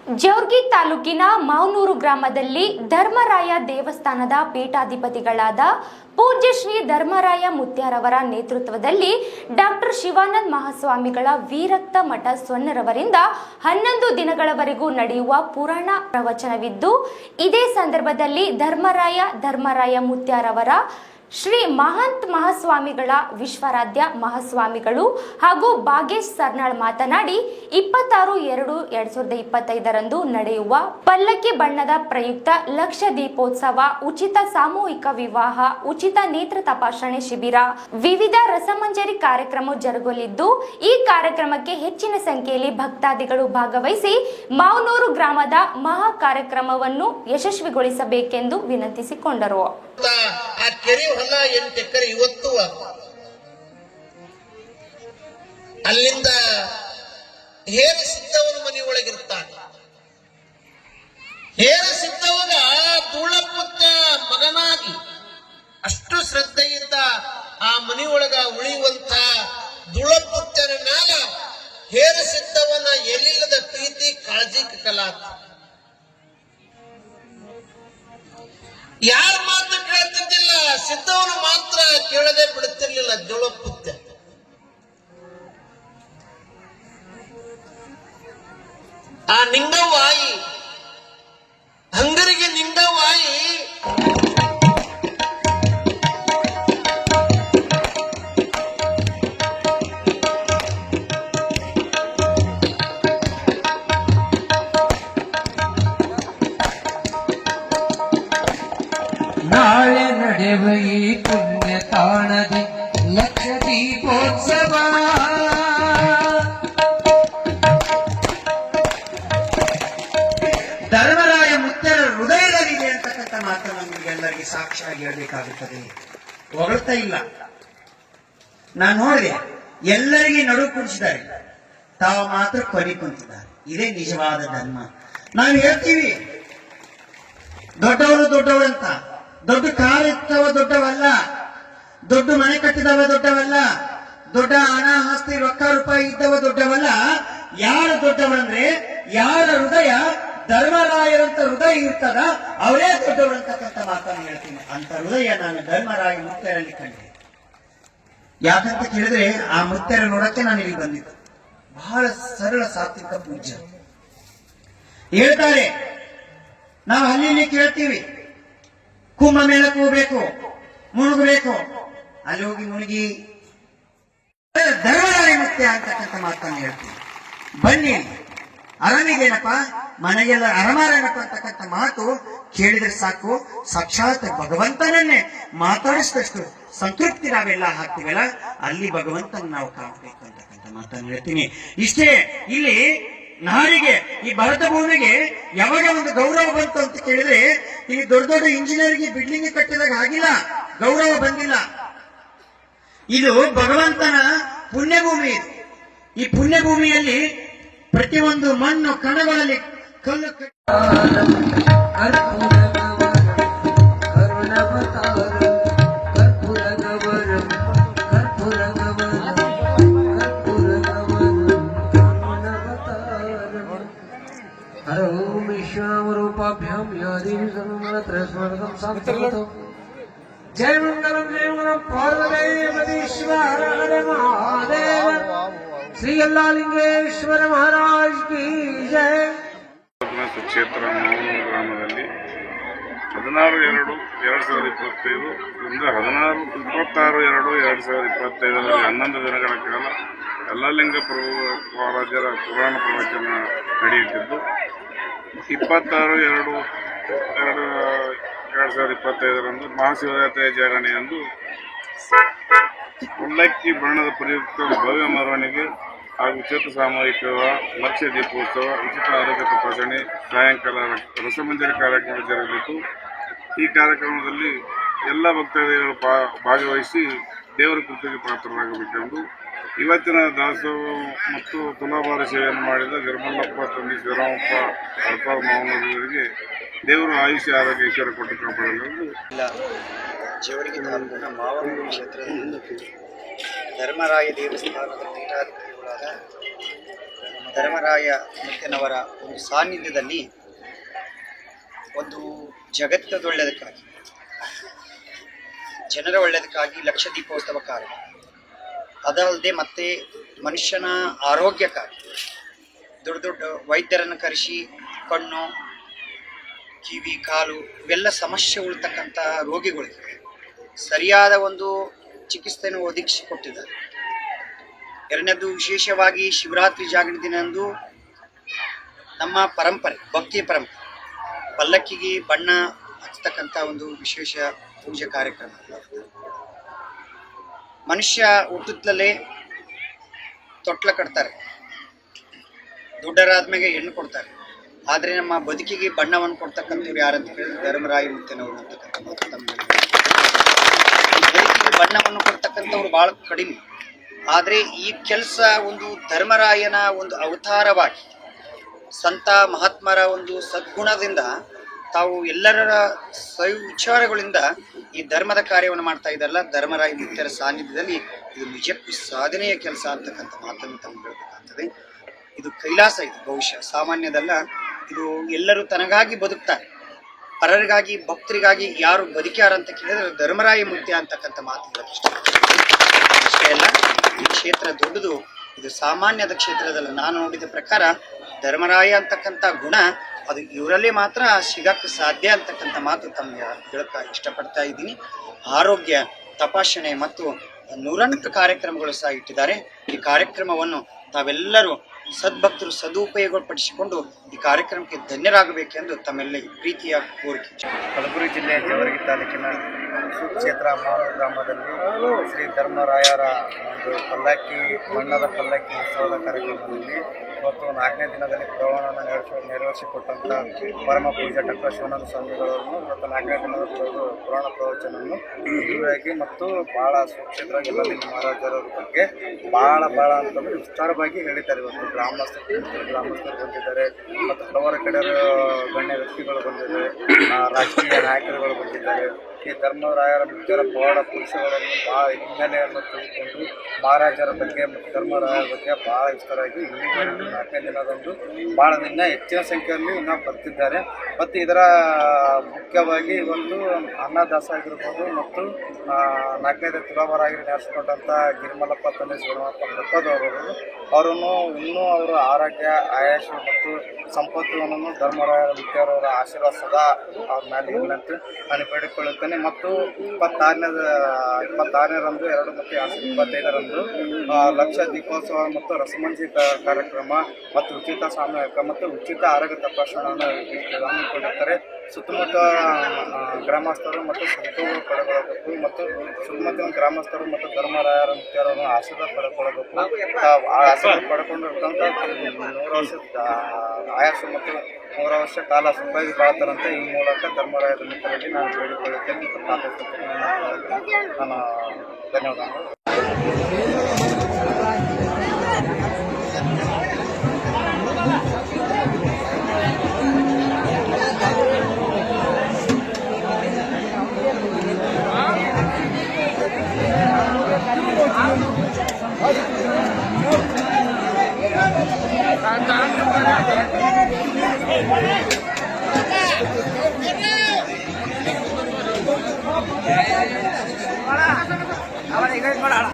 ಜೋರ್ಗಿ ತಾಲೂಕಿನ ಮಾವನೂರು ಗ್ರಾಮದಲ್ಲಿ ಧರ್ಮರಾಯ ದೇವಸ್ಥಾನದ ಪೀಠಾಧಿಪತಿಗಳಾದ ಪೂಜ್ಯ ಶ್ರೀ ಧರ್ಮರಾಯ ಮುತ್ಯಾರವರ ನೇತೃತ್ವದಲ್ಲಿ ಡಾಕ್ಟರ್ ಶಿವಾನಂದ ಮಹಾಸ್ವಾಮಿಗಳ ವೀರಕ್ತ ಮಠ ಸ್ವರ್ಣರವರಿಂದ 11 ದಿನಗಳವರೆಗೂ ನಡೆಯುವ ಪುರಾಣ ಪ್ರವಚನವಿದ್ದು, ಇದೇ ಸಂದರ್ಭದಲ್ಲಿ ಧರ್ಮರಾಯ ಮುತ್ಯಾರವರ ಶ್ರೀ ಮಹಂತ್ ಮಹಾಸ್ವಾಮಿಗಳ ವಿಶ್ವರಾಧ್ಯ ಮಹಾಸ್ವಾಮಿಗಳು ಹಾಗೂ ಭಾಗೇಶ್ ಸರ್ನಾಳ್ ಮಾತನಾಡಿ 26/2/2025 ನಡೆಯುವ ಪಲ್ಲಕ್ಕಿ ಬಣ್ಣದ ಪ್ರಯುಕ್ತ ಲಕ್ಷ ದೀಪೋತ್ಸವ, ಉಚಿತ ಸಾಮೂಹಿಕ ವಿವಾಹ, ಉಚಿತ ನೇತ್ರ ತಪಾಸಣೆ ಶಿಬಿರ, ವಿವಿಧ ರಸಮಂಜರಿ ಕಾರ್ಯಕ್ರಮ ಜರುಗಲಿದ್ದು, ಈ ಕಾರ್ಯಕ್ರಮಕ್ಕೆ ಹೆಚ್ಚಿನ ಸಂಖ್ಯೆಯಲ್ಲಿ ಭಕ್ತಾದಿಗಳು ಭಾಗವಹಿಸಿ ಮಾವನೂರು ಗ್ರಾಮದ ಮಹಾ ಕಾರ್ಯಕ್ರಮವನ್ನು ಯಶಸ್ವಿಗೊಳಿಸಬೇಕೆಂದು ವಿನಂತಿಸಿಕೊಂಡರು. ಆ ಕೆರೆ ಹೊಲ 8 ಎಕರೆ ಇವತ್ತು ಅಲ್ಲಿಂದ ಹೇರ ಸಿದ್ದವನ ಮನೆಯೊಳಗಿರ್ತಾನೆ. ಹೇರ ಸಿದ್ದವನ ಧೂಳಪುತ್ರ ಮಗನಾಗಿ ಅಷ್ಟು ಶ್ರದ್ಧೆಯಿಂದ ಆ ಮನೆಯೊಳಗ ಉಳಿಯುವಂತ ಧೂಳಪುತ್ರನ ಮ್ಯಾಲ ಹೇರ ಸಿದ್ದವನ ಎಲ್ಲಿಲ್ಲದ ಪ್ರೀತಿ ಕಾಳಜಿ ಕಲಾತ. ಯಾರ ಮಾತು ಕೇಳ್ತಿದ್ದಿಲ್ಲ, ಸಿದ್ದವನು ಮಾತ್ರ ಕೇಳದೆ ಬಿಡುತ್ತಿರ್ಲಿಲ್ಲ. ಧೂಳಪುತ್ರ ಆ ನಿಂಗವ್ವಾಯಿ ಹಂಗರಿಗೆ ನಿಂಗವ್ವಾಯಿ ನಾಳೆ ನಡೆವ ಈ ಪುಣ್ಯ ತಾಣದಿ ಲಕ್ಷ ದೀಪೋತ್ಸವ. ಧರ್ಮರಾಯ ಮುತ್ತರ ಹೃದಯದಲ್ಲಿದೆ ಅಂತಕ್ಕಂಥ ಮಾತು ನಮಗೆಲ್ಲರಿಗೆ ಸಾಕ್ಷಿಯಾಗಿ ಹೇಳಬೇಕಾಗುತ್ತದೆ. ಹೊಗಳ್ತಾ ಇಲ್ಲ, ನಾನು ನೋಡಿದೆ ಎಲ್ಲರಿಗೆ ನಡು ಕುಡಿಸಿದ್ದಾರೆ, ತಾವು ಮಾತ್ರ ಕೊನೆ ಕುಂತಿದ್ದಾರೆ. ಇದೇ ನಿಜವಾದ ಧರ್ಮ. ನಾವು ಹೇಳ್ತೀವಿ ದೊಡ್ಡವರು ಅಂತ. ದೊಡ್ಡ ಕಾರು ಇರ್ತವ ದೊಡ್ಡವಲ್ಲ, ದೊಡ್ಡ ಮನೆ ಕಟ್ಟಿದವ ದೊಡ್ಡವಲ್ಲ, ದೊಡ್ಡ ಹಣ ಆಸ್ತಿ ರೊಕ್ಕ ರೂಪಾಯಿ ಇದ್ದವ ದೊಡ್ಡವಲ್ಲ. ಯಾರು ದೊಡ್ಡವಂದ್ರೆ ಯಾರ ಹೃದಯ ಧರ್ಮರಾಯರಂತ ಹೃದಯ ಇರ್ತದ ಅವರೇ ದೊಡ್ಡವರಂತಕ್ಕಂಥ ಮಾತನ್ನು ಹೇಳ್ತೀನಿ. ಅಂತ ಹೃದಯ ನಾನು ಧರ್ಮರಾಯ ಮುತ್ಯರಲ್ಲಿ ಕಂಡೆ. ಯಾಕಂತ ಕೇಳಿದ್ರೆ ಆ ಮುತ್ಯರ ನೋಡಕ್ಕೆ ನಾನು ಇಲ್ಲಿ ಬಂದಿದ್ದು. ಬಹಳ ಸರಳ ಸಾತ್ವಿಕ ಪೂಜ್ಯ ಹೇಳ್ತಾರೆ. ನಾವು ಅಲ್ಲಿ ಕೇಳ್ತೀವಿ ಕುಂಭಮೇಳಕ್ಕೆ ಹೋಗ್ಬೇಕು, ಮುಳುಗಬೇಕು. ಅಲ್ಲಿ ಹೋಗಿ ಮುಳುಗಿ ಧರ್ಮರಾಯ ಮುತ್ಯ ಅಂತಕ್ಕಂಥ ಮಾತನ್ನು ಹೇಳ್ತೀವಿ. ಬನ್ನಿ ಅರಮಿಗೇನಪ್ಪ, ಮನೆಗೆಲ್ಲ ಅರಮಾರೇನಪ್ಪ ಅಂತಕ್ಕಂಥ ಮಾತು ಕೇಳಿದ್ರೆ ಸಾಕು, ಸಾಕ್ಷಾತ್ ಭಗವಂತನನ್ನೇ ಮಾತಾಡಿಸಿದಷ್ಟು ಸಂತೃಪ್ತಿ ನಾವೆಲ್ಲ ಹಾಕ್ತೀವಲ್ಲ, ಅಲ್ಲಿ ಭಗವಂತನ ನಾವು ಕಾಣಬೇಕು ಅಂತಕ್ಕಂಥ ಮಾತನ್ನು ಹೇಳ್ತೀನಿ. ಇಷ್ಟೇ. ಇಲ್ಲಿ ನಾಡಿಗೆ, ಈ ಭಾರತ ಭೂಮಿಗೆ ಯಾವಾಗ ಒಂದು ಗೌರವ ಬಂತು ಅಂತ ಕೇಳಿದ್ರೆ, ಇಲ್ಲಿ ದೊಡ್ಡ ದೊಡ್ಡ ಇಂಜಿನಿಯರ್ಗೆ ಬಿಲ್ಡಿಂಗ್ ಕಟ್ಟಿದಾಗ ಆಗಿಲ್ಲ, ಗೌರವ ಬಂದಿಲ್ಲ. ಇದು ಭಗವಂತನ ಪುಣ್ಯಭೂಮಿ. ಈ ಪುಣ್ಯಭೂಮಿಯಲ್ಲಿ ಪ್ರತಿಯೊಂದು ಮಣ್ಣು ಕಣಗಳಲ್ಲಿ ಕಲ್ಲು विश्वारूपाभ्याम जय मंगलम पार्वतीश्वर हर महादेव श्री अल्लालिंगेश्वर महाराज की जय. ಕ್ಷೇತ್ರ ಮಾವನೂರು ಗ್ರಾಮದಲ್ಲಿ 16/2/2025 26/2/2025 11 ದಿನಗಳ ಕಾಲ ಯಲ್ಲಾಲಿಂಗ ಮಹಾರಾಜರ ಪುರಾಣ ಪ್ರವಚನ ನಡೆಯುತ್ತಿದ್ದು, 26/2/2025 ಮಹಾಶಿವರಾತ್ರಿಯ ಜಾಗರಣೆಯಂದು ಪಲ್ಲಕ್ಕಿ ಬಣ್ಣದ ಪ್ರಯುಕ್ತ ಭವ್ಯ ಮೆರವಣಿಗೆ ಹಾಗೂ ಉಚಿತ ಸಾಮೂಹಿಕ ಲಕ್ಷ ದೀಪೋತ್ಸವ, ಉಚಿತ ಆರೋಗ್ಯ ತಪಾಸಣೆ, ಸಾಯಂಕಾಲ ರಸಮಂಜರಿ ಕಾರ್ಯಕ್ರಮ ಜರುಗಲಿದ್ದು, ಈ ಕಾರ್ಯಕ್ರಮದಲ್ಲಿ ಎಲ್ಲ ಭಕ್ತಾದಿಗಳು ಭಾಗವಹಿಸಿ ದೇವರ ಕೃಪೆಗೆ ಪಾತ್ರರಾಗಬೇಕೆಂದು ಇವತ್ತಿನ ದಾಸೋಹ ಮತ್ತು ತುಲಾಭಾರ ಸೇವೆಯನ್ನು ಮಾಡಿದ ಗರ್ಮಲ್ಲಪ್ಪ ತಂದೆ ಶಿವರಾಮಪ್ಪ ಅರ್ಪಾರ ಮಾವನವರಿಗೆ ದೇವರು ಆಯುಷ್ಯ ಆರೋಗ್ಯ ಈಶ್ವರ ಕೊಟ್ಟು ಕಾಪಾಡಲೆಂದು ಜೋರ್ಗಿ ತಾಲೂಕಿನ ಮಾವನೂರು ಕ್ಷೇತ್ರದಲ್ಲಿ ಧರ್ಮರಾಯ ದೇವಸ್ಥಾನದ ಪೀಠಾಧಿಪತಿಗಳಾದ ನಮ್ಮ ಧರ್ಮರಾಯ ಮುತ್ತನವರ ಒಂದು ಸಾನ್ನಿಧ್ಯದಲ್ಲಿ ಒಂದು ಜಗತ್ತದ ಒಳ್ಳೆಯದಕ್ಕಾಗಿ, ಜನರ ಒಳ್ಳೆಯದಕ್ಕಾಗಿ ಲಕ್ಷ ದೀಪೋತ್ಸವ ಕಾರ್ಯ, ಅದಲ್ಲದೆ ಮತ್ತೆ ಮನುಷ್ಯನ ಆರೋಗ್ಯಕ್ಕಾಗಿ ದೊಡ್ಡ ದೊಡ್ಡ ವೈದ್ಯರನ್ನು ಕರೆಸಿ ಕಣ್ಣು, ಕಿವಿ, ಕಾಲು ಇವೆಲ್ಲ ಸಮಸ್ಯೆ ಉಳ್ತಕ್ಕಂಥ ರೋಗಿಗಳಿಗೆ ಸರಿಯಾದ ಒಂದು ಚಿಕಿತ್ಸೆಯನ್ನು ಒದಗಿಸಿಕೊಟ್ಟಿದ್ದಾರೆ. ಎರಡನೇದು, ವಿಶೇಷವಾಗಿ ಶಿವರಾತ್ರಿ ಜಾಗರಣೆ ದಿನದಂದು ನಮ್ಮ ಪರಂಪರೆ, ಭಕ್ತಿಯ ಪರಂಪರೆ, ಪಲ್ಲಕ್ಕಿಗೆ ಬಣ್ಣ ಹಚ್ಚತಕ್ಕಂಥ ಒಂದು ವಿಶೇಷ ಪೂಜೆ ಕಾರ್ಯಕ್ರಮ. ಮನುಷ್ಯ ಹುಟ್ಟುತ್ತಲೇ ತೊಟ್ಲ ಕಟ್ತಾರೆ, ದೊಡ್ಡರಾದ್ಮೇಲೆ ಹೆಣ್ಣು ಕೊಡ್ತಾರೆ. ಆದರೆ ನಮ್ಮ ಬದುಕಿಗೆ ಬಣ್ಣವನ್ನು ಕೊಡ್ತಕ್ಕಂಥವ್ರು ಯಾರಂತ ಹೇಳಿದ್ರೆ ಧರ್ಮರಾಯ ಮುತ್ತನವರು ಅಂತಕ್ಕಂಥ ಮಾತು ತಮ್ಮ ಬದುಕಿಗೆ ಬಣ್ಣವನ್ನು ಕೊಡ್ತಕ್ಕಂಥವ್ರು ಬಹಳ ಕಡಿಮೆ. ಆದರೆ ಈ ಕೆಲಸ ಒಂದು ಧರ್ಮರಾಯನ ಒಂದು ಅವತಾರವಾಗಿ, ಸಂತ ಮಹಾತ್ಮರ ಒಂದು ಸದ್ಗುಣದಿಂದ ತಾವು ಎಲ್ಲರ ವಿಚಾರಗಳಿಂದ ಈ ಧರ್ಮದ ಕಾರ್ಯವನ್ನು ಮಾಡ್ತಾ ಇದ್ದಾರಲ್ಲ, ಧರ್ಮರಾಯ ಮುತ್ಯರ ಸಾನ್ನಿಧ್ಯದಲ್ಲಿ ಇದು ನಿಜಕ್ಕೂ ಸಾಧನೆಯ ಕೆಲಸ ಅಂತಕ್ಕಂಥ ಮಾತನ್ನು ತಾವು ಹೇಳಬೇಕಾಗ್ತದೆ. ಇದು ಕೈಲಾಸ, ಇದು ಬಹುಶಃ ಸಾಮಾನ್ಯದಲ್ಲ. ಇದು ಎಲ್ಲರೂ ತನಗಾಗಿ ಬದುಕ್ತಾರೆ, ಪರರಿಗಾಗಿ, ಭಕ್ತರಿಗಾಗಿ ಯಾರು ಬದುಕ್ಯಾರ ಅಂತ ಕೇಳಿದ್ರೆ ಧರ್ಮರಾಯ ಮುತ್ಯ ಅಂತಕ್ಕಂಥ ಮಾತು ಅಷ್ಟೇ ಅಲ್ಲ. ಈ ಕ್ಷೇತ್ರ ದೊಡ್ಡದು, ಇದು ಸಾಮಾನ್ಯದ ಕ್ಷೇತ್ರದಲ್ಲ. ನಾನು ನೋಡಿದ ಪ್ರಕಾರ ಧರ್ಮರಾಯ ಅಂತಕ್ಕಂಥ ಗುಣ ಅದು ಇವರಲ್ಲೇ ಮಾತ್ರ ಸಿಗಕ್ಕೆ ಸಾಧ್ಯ ಅಂತಕ್ಕಂಥ ಮಾತು ತಮಗೆ ಹೇಳಕ್ಕೆ ಇಷ್ಟಪಡ್ತಾ ಇದ್ದೀನಿ. ಆರೋಗ್ಯ ತಪಾಸಣೆ ಮತ್ತು ನೂರಾರು ಕಾರ್ಯಕ್ರಮಗಳು ಸಹ ಇಟ್ಟಿದ್ದಾರೆ. ಈ ಕಾರ್ಯಕ್ರಮವನ್ನು ತಾವೆಲ್ಲರೂ ಸದ್ಭಕ್ತರು ಸದುಪಯೋಗಪಡಿಸಿಕೊಂಡು ಈ ಕಾರ್ಯಕ್ರಮಕ್ಕೆ ಧನ್ಯರಾಗಬೇಕೆಂದು ತಮ್ಮೆಲ್ಲ ಪ್ರೀತಿಯ ಕೋರಿಕೆ. ಕಲಬುರಗಿ ಜಿಲ್ಲೆಯ ಜೇವರ್ಗಿ ತಾಲೂಕಿನ ಸುಕ್ಷೇತ್ರ ಮಾನವ ಗ್ರಾಮದಲ್ಲಿ ಶ್ರೀ ಧರ್ಮರಾಯರ ಒಂದು ಪಲ್ಲಕ್ಕಿ, ಬಣ್ಣದ ಪಲ್ಲಕ್ಕಿ ಉತ್ಸವದ ಕಾರ್ಯಕ್ರಮದಲ್ಲಿ ಇವತ್ತು 4ನೇ ದಿನದಲ್ಲಿ ಪ್ರವಣವನ್ನು ನೆರವೇರಿಸಿಕೊಟ್ಟಂಥ ಪರಮ ಪೂಜ್ಯ ಡಾಕ್ಟರ್ ಶಿವಾನಂದ ಸ್ವಾಮಿಗಳವರನ್ನು ಇವತ್ತು 4ನೇ ದಿನದ ಪುರಾಣ ಪ್ರವಚನವನ್ನು ವಿವರವಾಗಿ ಮತ್ತು ಭಾಳ ಸುಕ್ಷೇತ್ರವಾಗಿ ಎಲ್ಲಲ್ಲಿ ಮಹಾರಾಜರ ಬಗ್ಗೆ ಭಾಳ ಅಂತಂದರೆ ವಿಸ್ತಾರವಾಗಿ ಹೇಳಿದ್ದಾರೆ. ಇವತ್ತು ಗ್ರಾಮಸ್ಥರು ಬಂದಿದ್ದಾರೆ ಮತ್ತು ಹಲವಾರು ಕಡೆ ಗಣ್ಯ ವ್ಯಕ್ತಿಗಳು ಬಂದಿದ್ದಾರೆ, ರಾಜಕೀಯ ನಾಯಕರುಗಳು ಬಂದಿದ್ದಾರೆ. ಈ ಧರ್ಮರಾಯರ ಮುಖ್ಯರ ಪವಾಡ ಪುರುಷಗಳನ್ನು ಭಾಳ ಹಿನ್ನೆಲೆಯನ್ನು ತಿಳ್ಕೊಂಡು ಮಹಾರಾಜರ ಬಗ್ಗೆ ಮತ್ತು ಧರ್ಮರಾಯರ ಬಗ್ಗೆ ಭಾಳ ವಿಸ್ತಾರವಾಗಿ 4ನೇ ದಿನದಂದು ಭಾಳ ಇನ್ನೂ ಹೆಚ್ಚಿನ ಸಂಖ್ಯೆಯಲ್ಲಿ ಇನ್ನೂ ಬರ್ತಿದ್ದಾರೆ. ಮತ್ತು ಇದರ ಮುಖ್ಯವಾಗಿ ಒಂದು ಅನ್ನದಾಸ ಆಗಿರ್ಬೋದು ಮತ್ತು 4ನೇ ತುಲಾಭಾರಾಗಿ ನಡೆಸಿಕೊಂಡಂಥ ಗಿರಿಮಲ್ಲಪ್ಪ ತಂದೆ ಶಿವರಾಮಪ್ಪ ಮೃತದವರು ಅವರನ್ನು ಇನ್ನೂ ಅವರ ಆರೋಗ್ಯ, ಆಯಾಸ ಮತ್ತು ಸಂಪತ್ತನ್ನು ಧರ್ಮರಾಯರ ಮುಖ್ಯರವರ ಆಶೀರ್ವಾದ ಸದಾ ಅವ್ರ ಮೇಲೆ ಇಲ್ಲಂತೆ ನಾನು ಬೇಡಿಕೊಳ್ಳುತ್ತೇನೆ. ಮತ್ತು 26ರಂದು 2 ಮತ್ತು 25ರಂದು ಲಕ್ಷ ದೀಪೋತ್ಸವ ಮತ್ತು ರಸಮಂಜಿ ಕಾರ್ಯಕ್ರಮ ಮತ್ತು ಉಚಿತ ಸಾಮೂಹಿಕ ಮತ್ತು ಉಚಿತ ಆರೋಗ್ಯ ತಪಾಸಣೆಯನ್ನು ಹಮ್ಮಿಕೊಂಡಿರ್ತಾರೆ. ಸುತ್ತಮುತ್ತ ಗ್ರಾಮಸ್ಥರು ಮತ್ತು ಸಂತೋಷ ಪಡೆದುಕೊಳ್ಳಬೇಕು ಮತ್ತು ಸುತ್ತಮುತ್ತಲಿನ ಗ್ರಾಮಸ್ಥರು ಮತ್ತು ಧರ್ಮರಾಯರ ಮುಖ್ಯರನ್ನು ಆಶೀರ್ವಾದ ಪಡೆದುಕೊಳ್ಳಬೇಕು. ಆಶೀರ್ವಾದ ಪಡ್ಕೊಂಡಿರ್ತಂಥ 100 ವರ್ಷದ ಆಯಾಸ ಮತ್ತು 3 ವರ್ಷ ಕಾಲ ಸುಖವಾಗಿ ಬಾಳ್ತಾರಂತೆ. ಈ ಮೂಲಕ ಧರ್ಮರಾಯದ ಮುಖದಲ್ಲಿ ನಾನು ಬೇಡಿಕೊಳ್ಳುತ್ತೇನೆ ಮತ್ತು ನಾನು ಧನ್ಯವಾದಗಳು.